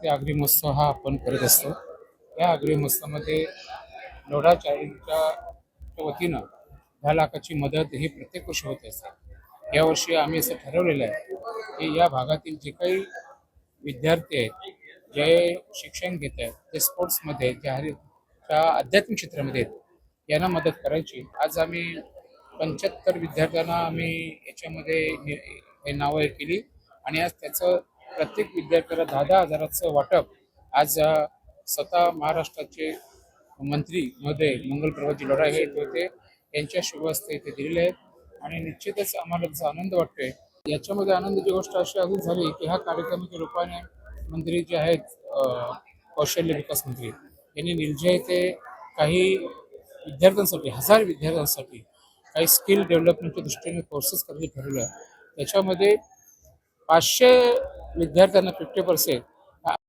ते अग्री महोत्सव हा आपण करत असतो. या अग्री महोत्सवामध्ये लोढा चॅरिटीच्या वतीनं 10 लाखाची मदत ही प्रत्येक वर्षी होत असते. यावर्षी आम्ही असं ठरवलेलं आहे की या भागातील जे काही विद्यार्थी आहेत, जे शिक्षण घेत आहेत, ते स्पोर्ट्समध्ये त्या आध्यात्मिक क्षेत्रामध्ये आहेत, यांना मदत करायची. आज आम्ही 75 विद्यार्थ्यांना आम्ही याच्यामध्ये हे नावं हे केली आणि आज त्याचं प्रत्येक विद्यार्थ्याला 10-10 हजाराचं वाटप आज स्वतः महाराष्ट्राचे मंत्री महोदय मंगलप्रभाजी लोढा हे होते, यांच्या शुभ हस्ते इथे दिलेले आहेत आणि निश्चितच आम्हाला त्याचा आनंद वाटतोय. याच्यामध्ये आनंदाची गोष्ट अशी अजून झाली की ह्या कार्यक्रमाच्या रूपाने मंत्री जे आहेत कौशल्य विकास मंत्री यांनी निलजे येथे काही विद्यार्थ्यांसाठी 1000 विद्यार्थ्यांसाठी काही स्किल डेव्हलपमेंटच्या दृष्टीने कोर्सेस करायचे ठरवलं. त्याच्यामध्ये 500 विद्यार्थ्यांना 50%